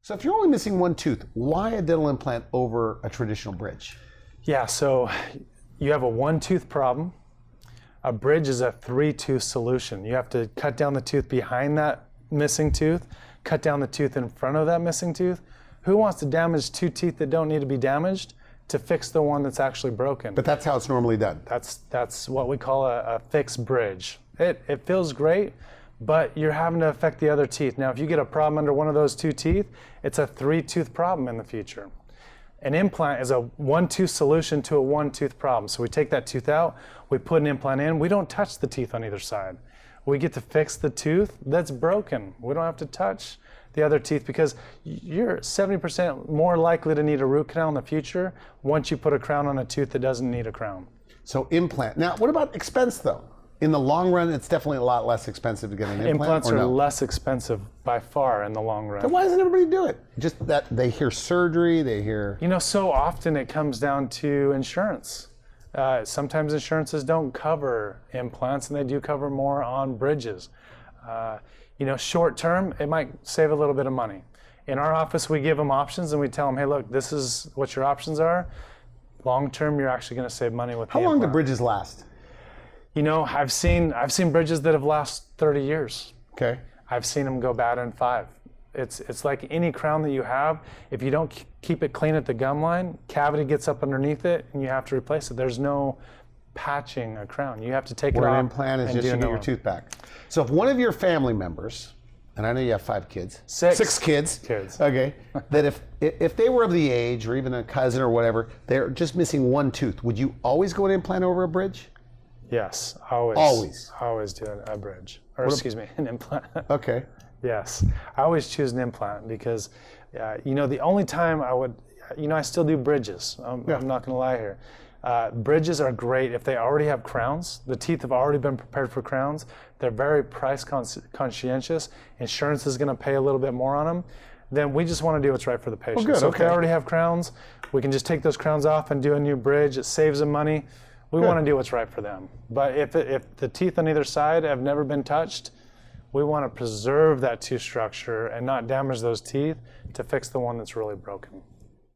So if you're only missing one tooth, why a dental implant over a traditional bridge? Yeah, so you have a one-tooth problem. A bridge is a three-tooth solution. You have to cut down the tooth behind that missing tooth, cut down the tooth in front of that missing tooth. Who wants to damage two teeth that don't need to be damaged to fix the one that's actually broken? But that's how it's normally done. That's what we call a fixed bridge. It feels great, but you're having to affect the other teeth. Now, if you get a problem under one of those two teeth, it's a three-tooth problem in the future. An implant is a one-tooth solution to a one-tooth problem. So we take that tooth out, we put an implant in, we don't touch the teeth on either side. We get to fix the tooth that's broken. We don't have to touch the other teeth because you're 70% more likely to need a root canal in the future once you put a crown on a tooth that doesn't need a crown. So implant. Now, what about expense though? In the long run, it's definitely a lot less expensive to get an implant. Implants are less expensive by far in the long run. Then why doesn't everybody do it? Just that they hear surgery, they hear... You know, so often it comes down to insurance. Sometimes insurances don't cover implants, and they do cover more on bridges. You know, short term, it might save a little bit of money. In our office, we give them options, and we tell them, hey, look, this is what your options are. Long term, you're actually going to save money with the implant. How long do bridges last? You know, I've seen bridges that have lasted 30 years. Okay. I've seen them go bad in 5. It's like any crown that you have. If you don't keep it clean at the gum line, cavity gets up underneath it, and you have to replace it. There's no patching a crown. You have to take it off. Where an implant is just to get your tooth back. So if one of your family members, and I know you have 5 kids. 6 kids. Okay. That if they were of the age, or even a cousin or whatever, they're just missing one tooth, would you always go an implant over a bridge? Yes, always. Always? Always do a bridge. Or excuse me, an implant. Okay. Yes. I always choose an implant because, you know, the only time I would, you know, I still do bridges. I'm not going to lie here. Bridges are great if they already have crowns. The teeth have already been prepared for crowns. They're very price conscientious. Insurance is going to pay a little bit more on them. Then we just want to do what's right for the patient. Well, good, so okay. if they already have crowns, we can just take those crowns off and do a new bridge. It saves them money. We want to do what's right for them. But if the teeth on either side have never been touched, we want to preserve that tooth structure and not damage those teeth to fix the one that's really broken.